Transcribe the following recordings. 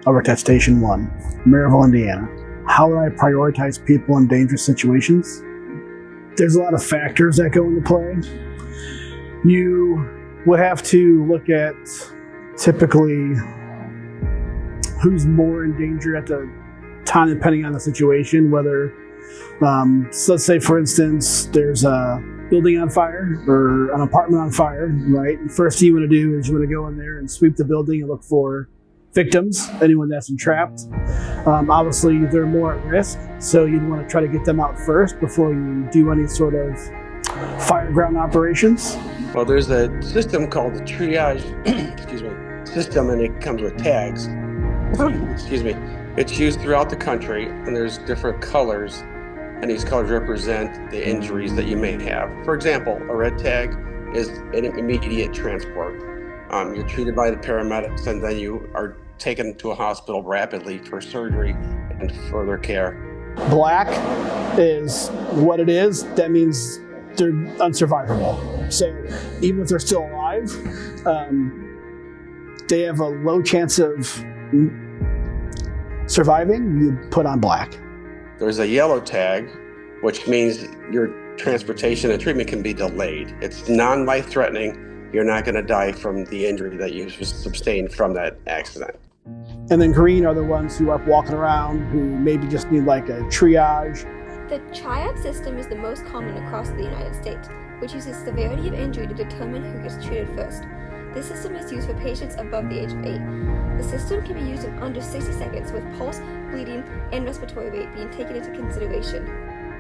I worked at Station 1, Maryville, Indiana. How would I prioritize people in dangerous situations? There's a lot of factors that go into play. You would have to look at typically who's more in danger at the time, depending on the situation, whether, so let's say for instance, there's a building on fire or an apartment on fire, right? The first thing you want to do is you want to go in there and sweep the building and look for victims, anyone that's entrapped. Obviously, they're more at risk, so you'd want to try to get them out first before you do any sort of fireground operations. Well, there's a system called the triage system, and it comes with tags. It's used throughout the country, and there's different colors, and these colors represent the injuries that you may have. For example, a red tag is an immediate transport. You're treated by the paramedics, and then you are taken to a hospital rapidly for surgery and further care. Black is what it is. That means they're unsurvivable. So even if they're still alive, they have a low chance of surviving. You put on black. There's a yellow tag, which means your transportation and treatment can be delayed. It's non-life-threatening. You're not going to die from the injury that you sustained from that accident. And then green are the ones who are walking around who maybe just need like a triage. The triad system is the most common across the United States, which uses severity of injury to determine who gets treated first. This system is used for patients above the age of 8. The system can be used in under 60 seconds with pulse, bleeding, and respiratory rate being taken into consideration.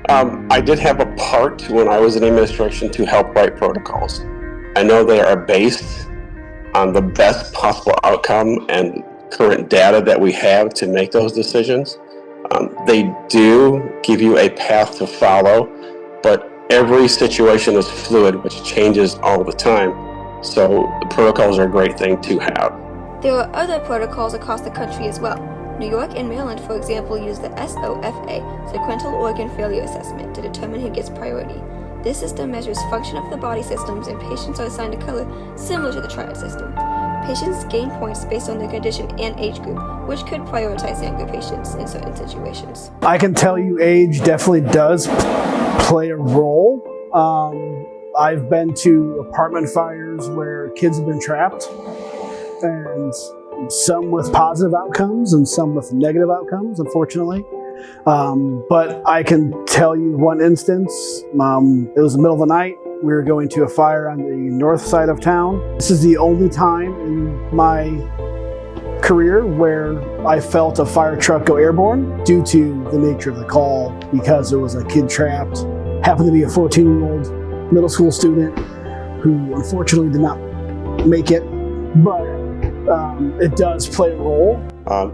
I did have a part when I was in administration to help write protocols. I know they are based on the best possible outcome and current data that we have to make those decisions. They do give you a path to follow, but every situation is fluid, which changes all the time. So the protocols are a great thing to have. There are other protocols across the country as well. New York and Maryland, for example, use the SOFA, Sequential Organ Failure Assessment, to determine who gets priority. This system measures function of the body systems, and patients are assigned a color similar to the triad system. Patients gain points based on their condition and age group, which could prioritize younger patients in certain situations. I can tell you age definitely does play a role. I've been to apartment fires where kids have been trapped, and some with positive outcomes and some with negative outcomes, unfortunately. But I can tell you one instance. It was the middle of the night. We were going to a fire on the north side of town. This is the only time in my career where I felt a fire truck go airborne due to the nature of the call, because there was a kid trapped, happened to be a 14-year-old middle school student who unfortunately did not make it, but it does play a role.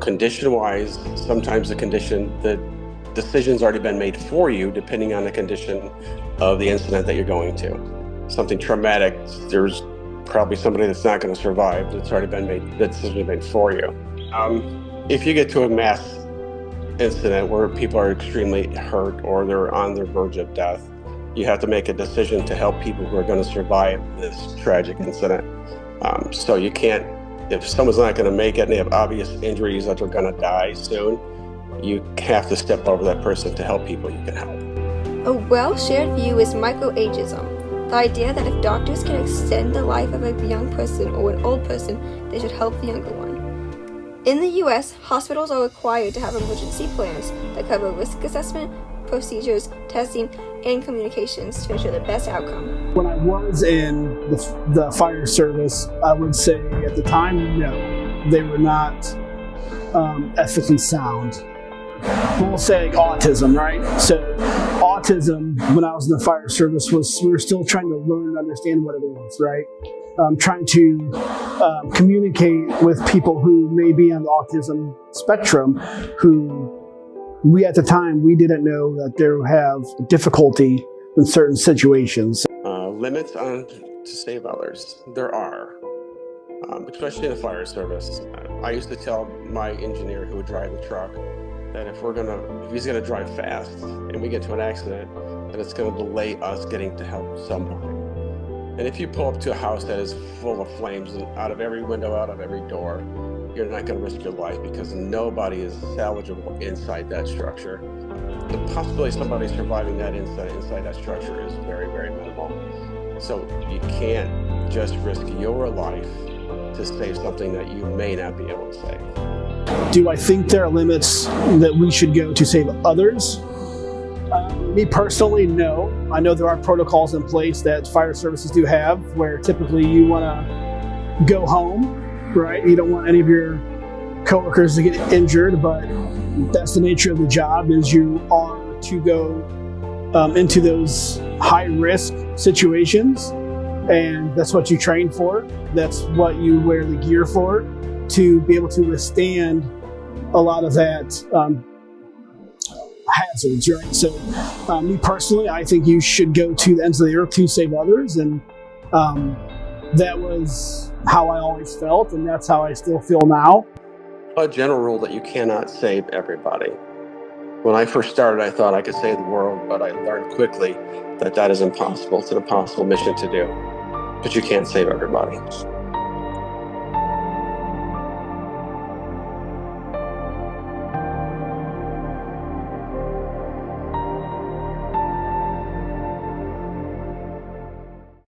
Condition-wise, sometimes the decision's already been made for you, depending on the condition of the incident that you're going to. Something traumatic, there's probably somebody that's not going to survive. That's already been made. That decision has been made for you. If you get to a mass incident where people are extremely hurt or they're on the verge of death, you have to make a decision to help people who are going to survive this tragic incident. So you can't. If someone's not going to make it and they have obvious injuries that they're going to die soon, you have to step over that person to help people you can help. A well-shared view is microageism, the idea that if doctors can extend the life of a young person or an old person, they should help the younger one. In the US, hospitals are required to have emergency plans that cover risk assessment, procedures, testing, and communications to ensure the best outcome. When I was in the fire service, I would say at the time, no, they were not ethically sound. We'll say autism, right? So autism, when I was in the fire service, we were still trying to learn and understand what it is, right? Trying to communicate with people who may be on the autism spectrum, who at the time, we didn't know that they have difficulty in certain situations. Limits on to save others, there are, especially in the fire service. I used to tell my engineer who would drive the truck that if he's gonna drive fast and we get to an accident, then it's gonna delay us getting to help somebody. And if you pull up to a house that is full of flames and out of every window, out of every door, you're not going to risk your life because nobody is salvageable inside that structure. The possibility of somebody surviving that inside that structure is very, very minimal. So you can't just risk your life to save something that you may not be able to save. Do I think there are limits that we should go to save others? Me personally, no. I know there are protocols in place that fire services do have where typically you want to go home, right? You don't want any of your coworkers to get injured, but that's the nature of the job, is you are to go into those high-risk situations, and that's what you train for. That's what you wear the gear for, to be able to withstand a lot of that hazards, right? So me personally, I think you should go to the ends of the earth to save others, and that was how I always felt, and that's how I still feel now. A general rule that you cannot save everybody. When I first started, I thought I could save the world, but I learned quickly that that is impossible. It's an impossible mission to do, but you can't save everybody.